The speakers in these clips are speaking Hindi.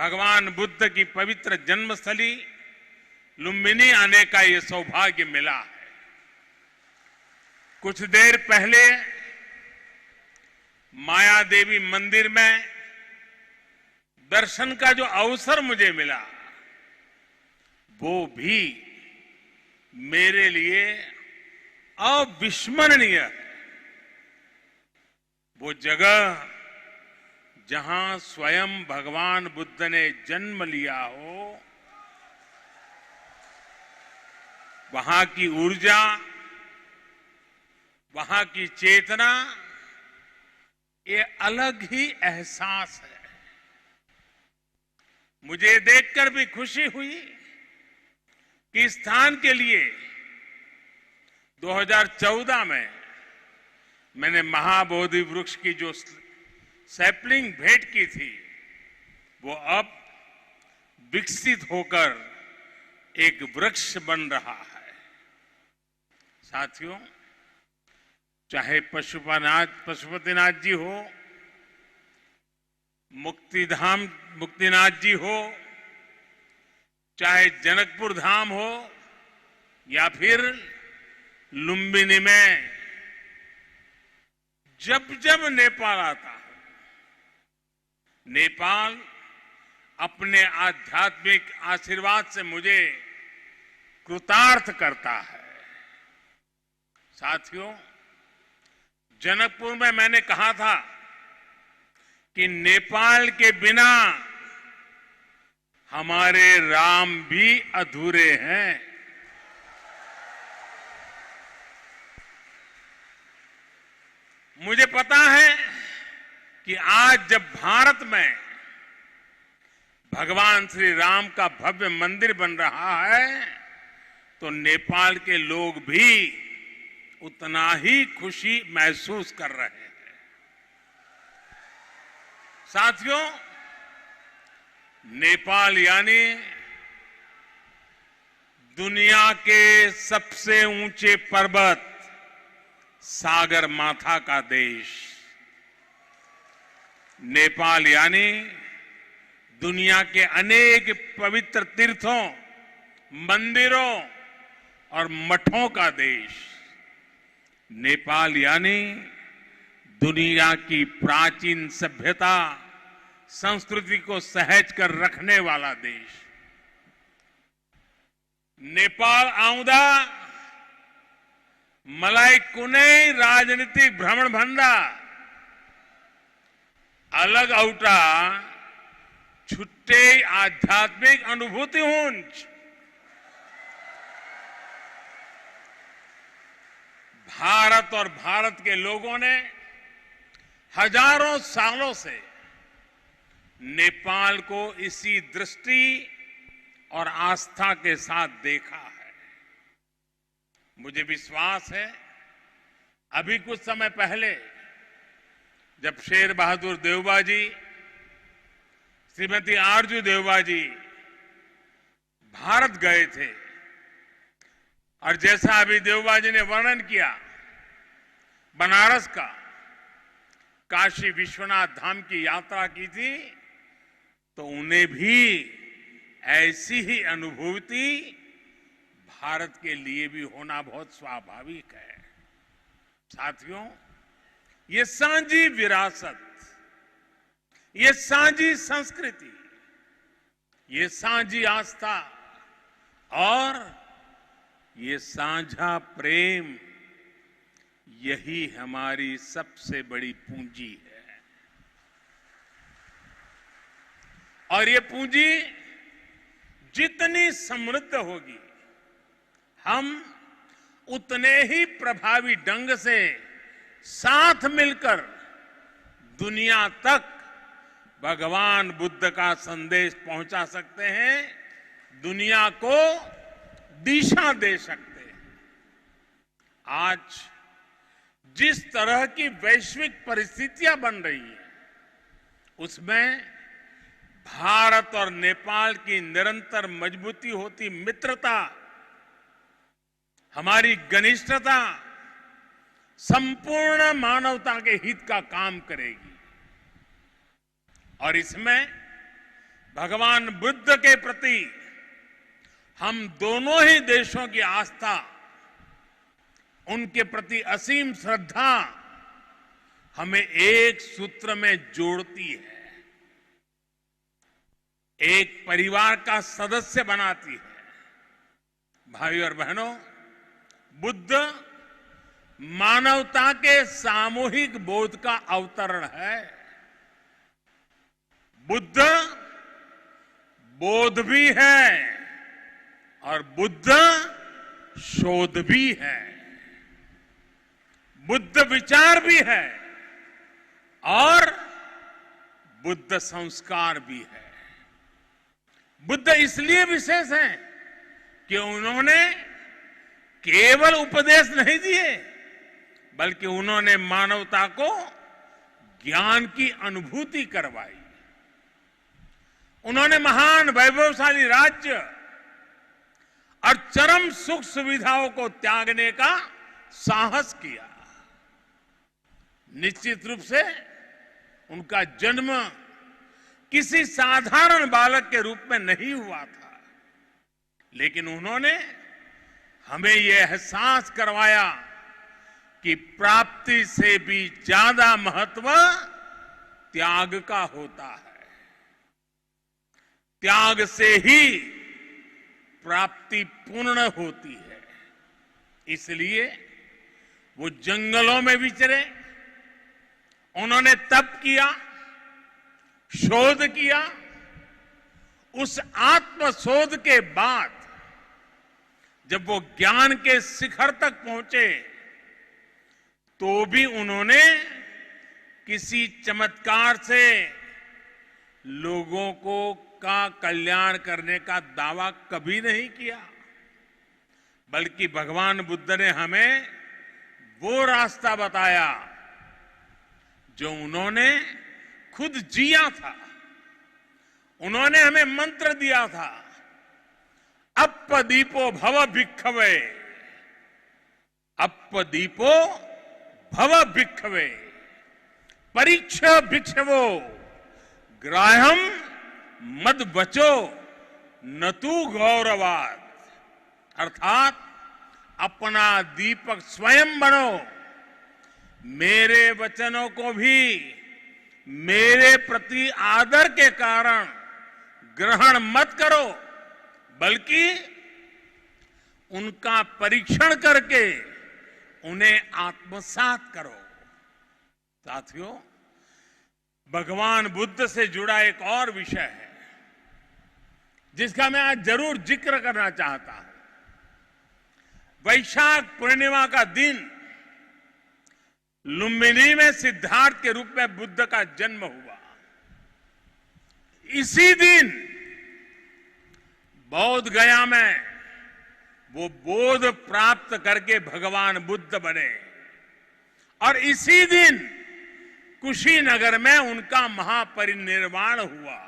भगवान बुद्ध की पवित्र जन्मस्थली लुम्बिनी आने का ये सौभाग्य मिला है। कुछ देर पहले माया देवी मंदिर में दर्शन का जो अवसर मुझे मिला वो भी मेरे लिए अविस्मरणीय है। वो जगह जहां स्वयं भगवान बुद्ध ने जन्म लिया हो, वहां की ऊर्जा, वहां की चेतना, ये अलग ही एहसास है। मुझे देखकर भी खुशी हुई कि इस स्थान के लिए 2014 में मैंने महाबोधि वृक्ष की जो सैपलिंग भेंट की थी, वो अब विकसित होकर एक वृक्ष बन रहा है। साथियों, चाहे पशुपतिनाथ जी हो, मुक्तिनाथ जी हो, चाहे जनकपुर धाम हो या फिर लुम्बिनी में जब जब नेपाल आता हूं, नेपाल अपने आध्यात्मिक आशीर्वाद से मुझे कृतार्थ करता है। साथियों, जनकपुर में मैंने कहा था कि नेपाल के बिना हमारे राम भी अधूरे हैं। मुझे पता है कि आज जब भारत में भगवान श्री राम का भव्य मंदिर बन रहा है, तो नेपाल के लोग भी उतना ही खुशी महसूस कर रहे हैं। साथियों, नेपाल यानी दुनिया के सबसे ऊंचे पर्वत सागर माथा का देश। नेपाल यानी दुनिया के अनेक पवित्र तीर्थों, मंदिरों और मठों का देश। नेपाल यानी दुनिया की प्राचीन सभ्यता, संस्कृति को सहेज कर रखने वाला देश। नेपाल आउँदा मलाई कुनै राजनीतिक भ्रमण भन्दा अलग औटा छुट्टै आध्यात्मिक अनुभूति हुन्छ। भारत और भारत के लोगों ने हजारों सालों से नेपाल को इसी दृष्टि और आस्था के साथ देखा है। मुझे विश्वास है, अभी कुछ समय पहले जब शेर बहादुर देवबा जी, श्रीमती आरजू देवबा जी भारत गए थे, और जैसा अभी देवबा जी ने वर्णन किया बनारस का, काशी विश्वनाथ धाम की यात्रा की थी, तो उन्हें भी ऐसी ही अनुभूति भारत के लिए भी होना बहुत स्वाभाविक है। साथियों, ये साझी विरासत, ये साझी संस्कृति, ये साझी आस्था और ये साझा प्रेम, यही हमारी सबसे बड़ी पूंजी है। और ये पूंजी जितनी समृद्ध होगी, हम उतने ही प्रभावी ढंग से साथ मिलकर दुनिया तक भगवान बुद्ध का संदेश पहुंचा सकते हैं, दुनिया को दिशा दे सकते हैं। आज जिस तरह की वैश्विक परिस्थितियां बन रही हैं, उसमें भारत और नेपाल की निरंतर मजबूती होती मित्रता, हमारी घनिष्ठता संपूर्ण मानवता के हित का काम करेगी। और इसमें भगवान बुद्ध के प्रति हम दोनों ही देशों की आस्था, उनके प्रति असीम श्रद्धा हमें एक सूत्र में जोड़ती है, एक परिवार का सदस्य बनाती है। भाइयों और बहनों, बुद्ध मानवता के सामूहिक बोध का अवतरण है। बुद्ध बोध भी है और बुद्ध शोध भी है, बुद्ध विचार भी है और बुद्ध संस्कार भी है। बुद्ध इसलिए विशेष हैं कि उन्होंने केवल उपदेश नहीं दिए, बल्कि उन्होंने मानवता को ज्ञान की अनुभूति करवाई। उन्होंने महान वैभवशाली राज्य और चरम सुख सुविधाओं को त्यागने का साहस किया। निश्चित रूप से उनका जन्म किसी साधारण बालक के रूप में नहीं हुआ था, लेकिन उन्होंने हमें यह एहसास करवाया कि प्राप्ति से भी ज्यादा महत्व त्याग का होता है। त्याग से ही प्राप्ति पूर्ण होती है। इसलिए वो जंगलों में विचरे, उन्होंने तप किया, शोध किया। उस आत्म शोध के बाद जब वो ज्ञान के शिखर तक पहुंचे, तो भी उन्होंने किसी चमत्कार से लोगों का कल्याण करने का दावा कभी नहीं किया, बल्कि भगवान बुद्ध ने हमें वो रास्ता बताया जो उन्होंने खुद जिया था। उन्होंने हमें मंत्र दिया था, अप्पदीपो भव भिक्खवे, अप्पदीपो भव भिक्खवे, परीक्ष भिक्षवो, ग्राह्यम मद बचो न तू गौरवाद। अर्थात अपना दीपक स्वयं बनो, मेरे वचनों को भी मेरे प्रति आदर के कारण ग्रहण मत करो, बल्कि उनका परीक्षण करके उन्हें आत्मसात करो। साथियों, भगवान बुद्ध से जुड़ा एक और विषय है जिसका मैं आज जरूर जिक्र करना चाहता हूं। वैशाख पूर्णिमा का दिन लुम्बिनी में सिद्धार्थ के रूप में बुद्ध का जन्म हुआ। इसी दिन बौद्ध गया में वो बोध प्राप्त करके भगवान बुद्ध बने और इसी दिन कुशीनगर में उनका महापरिनिर्वाण हुआ।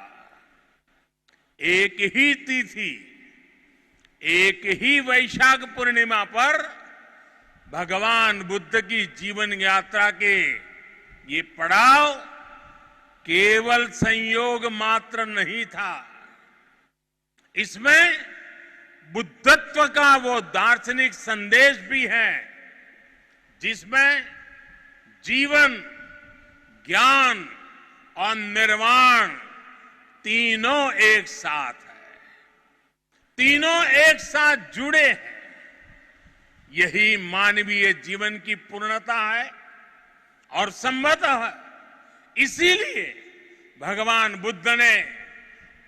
एक ही तिथि, एक ही वैशाख पूर्णिमा पर भगवान बुद्ध की जीवन यात्रा के ये पड़ाव केवल संयोग मात्र नहीं था, इसमें बुद्धत्व का वो दार्शनिक संदेश भी है जिसमें जीवन, ज्ञान और निर्वाण तीनों एक साथ है, तीनों एक साथ जुड़े हैं। यही मानवीय जीवन की पूर्णता है और संभवतः इसीलिए भगवान बुद्ध ने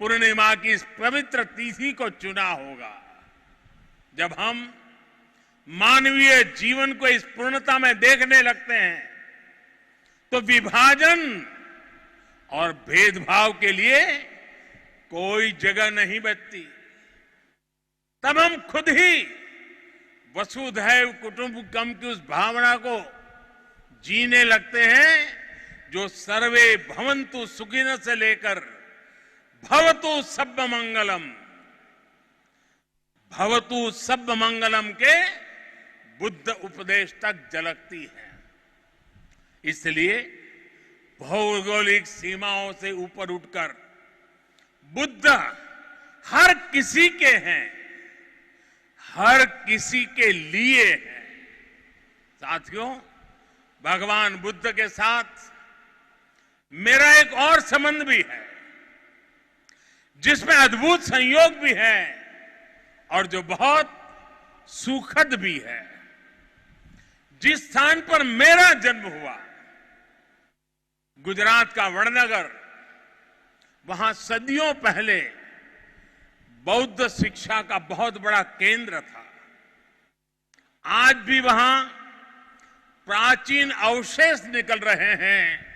पूर्णिमा की इस पवित्र तिथि को चुना होगा। जब हम मानवीय जीवन को इस पूर्णता में देखने लगते हैं तो विभाजन और भेदभाव के लिए कोई जगह नहीं बचती। तब हम खुद ही वसुधैव कुटुंबकम की उस भावना को जीने लगते हैं जो सर्वे भवन्तु सुखिनः से लेकर भवतु सब्ब मंगलम, भवतु सब्ब मंगलम के बुद्ध उपदेश तक झलकती है। इसलिए भौगोलिक सीमाओं से ऊपर उठकर बुद्ध हर किसी के हैं, हर किसी के लिए हैं। साथियों, भगवान बुद्ध के साथ मेरा एक और संबंध भी है, जिसमें अद्भुत संयोग भी है और जो बहुत सुखद भी है। जिस स्थान पर मेरा जन्म हुआ, गुजरात का वडनगर, वहां सदियों पहले बौद्ध शिक्षा का बहुत बड़ा केंद्र था। आज भी वहां प्राचीन अवशेष निकल रहे हैं,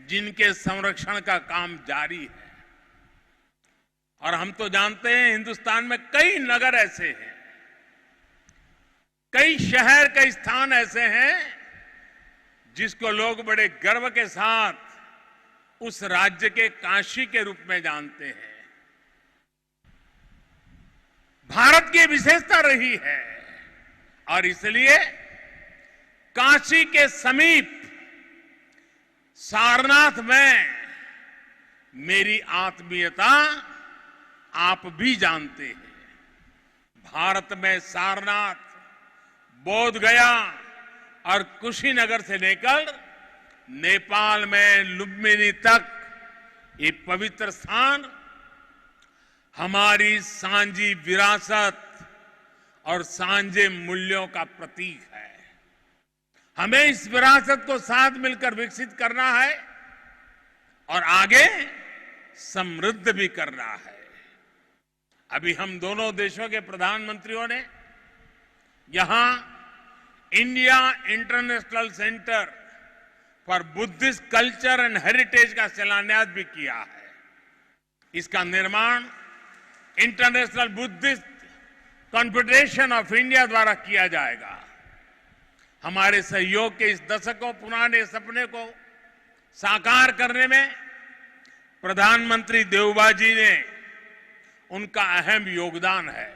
जिनके संरक्षण का काम जारी है। और हम तो जानते हैं, हिंदुस्तान में कई नगर ऐसे हैं, कई शहर, कई स्थान ऐसे हैं जिसको लोग बड़े गर्व के साथ उस राज्य के काशी के रूप में जानते हैं। भारत की विशेषता रही है और इसलिए काशी के समीप सारनाथ में मेरी आत्मीयता आप भी जानते हैं। भारत में सारनाथ, बोध गया और कुशीनगर से लेकर नेपाल में लुम्बिनी तक ये पवित्र स्थान हमारी सांझी विरासत और सांझे मूल्यों का प्रतीक है। हमें इस विरासत को साथ मिलकर विकसित करना है और आगे समृद्ध भी करना है। अभी हम दोनों देशों के प्रधानमंत्रियों ने यहां India international centre for Buddhist culture and heritage का शिलान्यास भी किया है। इसका निर्माण international Buddhist confederation of India द्वारा किया जाएगा। हमारे सहयोग के इस दशकों पुराने सपने को साकार करने में प्रधानमंत्री देवबा जी ने उनका अहम योगदान है।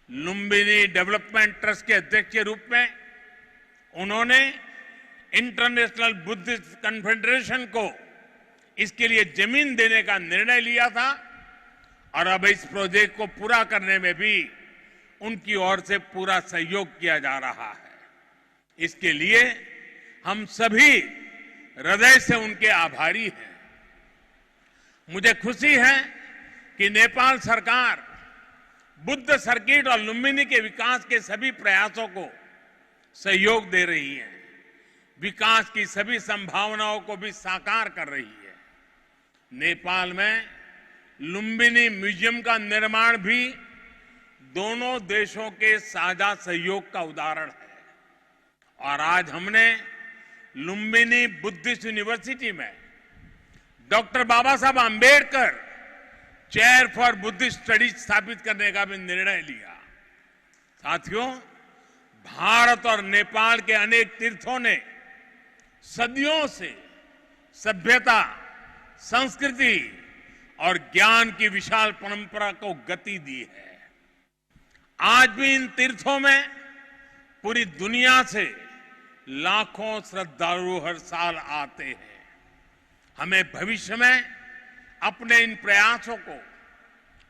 लुम्बिनी डेवलपमेंट ट्रस्ट के अध्यक्ष के रूप में उन्होंने इंटरनेशनल बुद्धिस्ट कॉन्फेडरेशन को इसके लिए जमीन देने का निर्णय लिया था और अब इस प्रोजेक्ट को पूरा करने में भी उनकी ओर से पूरा सहयोग किया जा रहा है। इसके लिए हम सभी हृदय से उनके आभारी हैं। मुझे खुशी है कि नेपाल सरकार बुद्ध सर्किट और लुम्बिनी के विकास के सभी प्रयासों को सहयोग दे रही है, विकास की सभी संभावनाओं को भी साकार कर रही है। नेपाल में लुम्बिनी म्यूजियम का निर्माण भी दोनों देशों के साझा सहयोग का उदाहरण है और आज हमने लुम्बिनी बुद्धिस्ट यूनिवर्सिटी में doctor Baba Saheb Ambedkar chair for Buddhist studies स्थापित करने का भी निर्णय लिया। साथियों, भारत और नेपाल के अनेक तीर्थों ने सदियों से सभ्यता, संस्कृति और ज्ञान की विशाल परंपरा को गति दी है। आज भी इन तीर्थों में पूरी दुनिया से लाखों श्रद्धालु हर साल आते हैं। हमें भविष्य में अपने इन प्रयासों को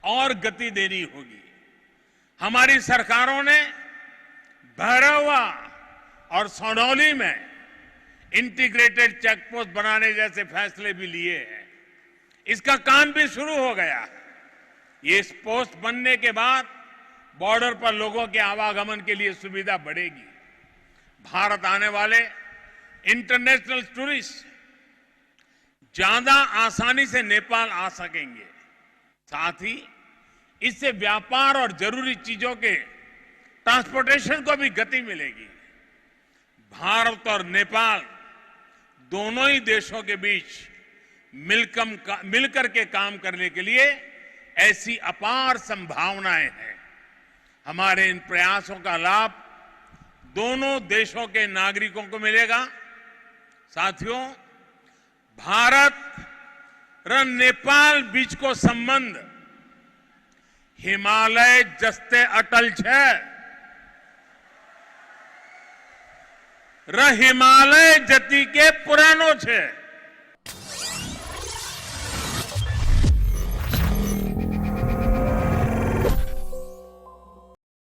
और गति देनी होगी। हमारी सरकारों ने भैरवा और सौनौली में इंटीग्रेटेड चेकपोस्ट बनाने जैसे फैसले भी लिए हैं। इसका काम भी शुरू हो गया है। ये पोस्ट बनने के बाद बॉर्डर पर लोगों के आवागमन के लिए सुविधा बढ़ेगी। भारत आने वाले इंटरनेशनल टूरिस्ट ज्यादा आसानी से नेपाल आ सकेंगे। साथ ही इससे व्यापार और जरूरी चीजों के ट्रांसपोर्टेशन को भी गति मिलेगी। भारत और नेपाल दोनों ही देशों के बीच मिलकर के काम करने के लिए ऐसी अपार संभावनाएं हैं। हमारे इन प्रयासों का लाभ दोनों देशों के नागरिकों को मिलेगा। साथियों, भारत और नेपाल बीच को संबंध हिमालय जस्ते अटल छे। हिमालय जति के पुरानो छे।